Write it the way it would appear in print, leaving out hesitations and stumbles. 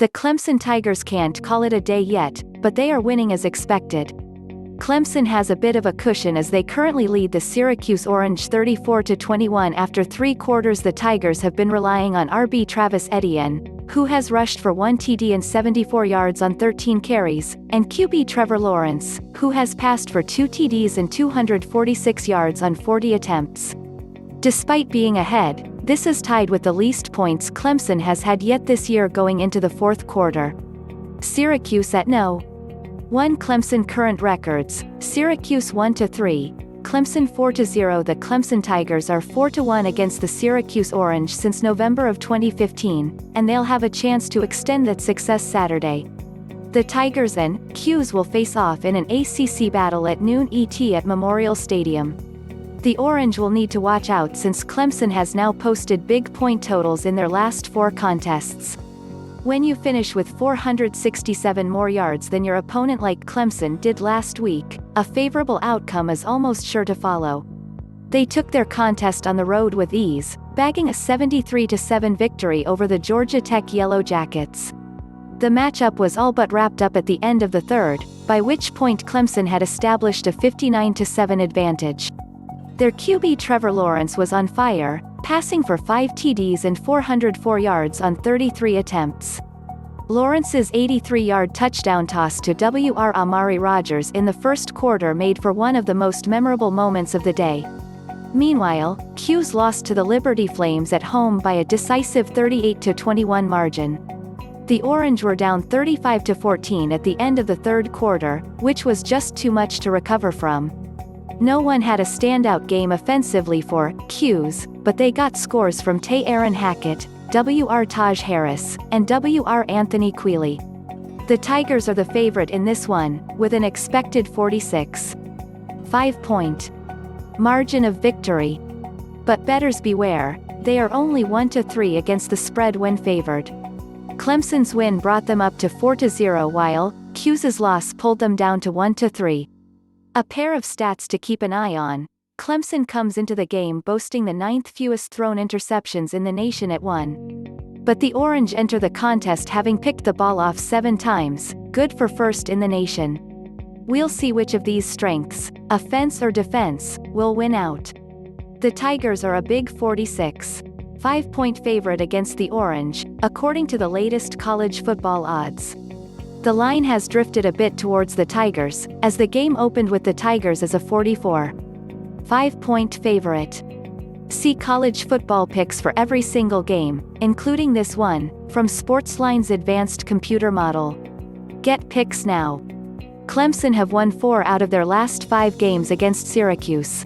The Clemson Tigers can't call it a day yet, but they are winning as expected. Clemson has a bit of a cushion as they currently lead the Syracuse Orange 34-21 after 3 quarters. The Tigers have been relying on RB Travis Etienne, who has rushed for 1 TD and 74 yards on 13 carries, and QB Trevor Lawrence, who has passed for 2 TDs and 246 yards on 40 attempts. Despite being ahead, this is tied with the least points Clemson has had yet this year going into the fourth quarter. Syracuse at No. 1 ClemsonCurrent Records, Syracuse 1-3, Clemson 4-0. The Clemson Tigers are 4-1 against the Syracuse Orange since November of 2015, and they'll have a chance to extend that success Saturday. The Tigers and Cuse will face off in an ACC battle at noon ET at Memorial Stadium. The Orange will need to watch out since Clemson has now posted big point totals in their last 4 contests. When you finish with 467 more yards than your opponent like Clemson did last week, a favorable outcome is almost sure to follow. They took their contest on the road with ease, bagging a 73-7 victory over the Georgia Tech Yellow Jackets. The matchup was all but wrapped up at the end of the third, by which point Clemson had established a 59-7 advantage. Their QB Trevor Lawrence was on fire, passing for 5 TDs and 404 yards on 33 attempts. Lawrence's 83-yard touchdown toss to WR Amari Rodgers in the first quarter made for one of the most memorable moments of the day. Meanwhile, Cuse lost to the Liberty Flames at home by a decisive 38-21 margin. The Orange were down 35-14 at the end of the third quarter, which was just too much to recover from. No one had a standout game offensively for Cuse, but they got scores from TE Aaron Hackett, WR Taj Harris, and WR Anthony Queeley. The Tigers are the favorite in this one, with an expected 46.5-point margin of victory. But bettors beware, they are only 1-3 against the spread when favored. Clemson's win brought them up to 4-0 while Cuse's loss pulled them down to 1-3. A pair of stats to keep an eye on. Clemson comes into the game boasting the 9th fewest thrown interceptions in the nation at 1. But the Orange enter the contest having picked the ball off 7 times, good for first in the nation. We'll see which of these strengths, offense or defense, will win out. The Tigers are a big 46.5-point favorite against the Orange, according to the latest college football odds. The line has drifted a bit towards the Tigers, as the game opened with the Tigers as a 44.5-point favorite. See college football picks for every single game, including this one, from SportsLine's advanced computer model. Get picks now. Clemson have won 4 out of their last 5 games against Syracuse.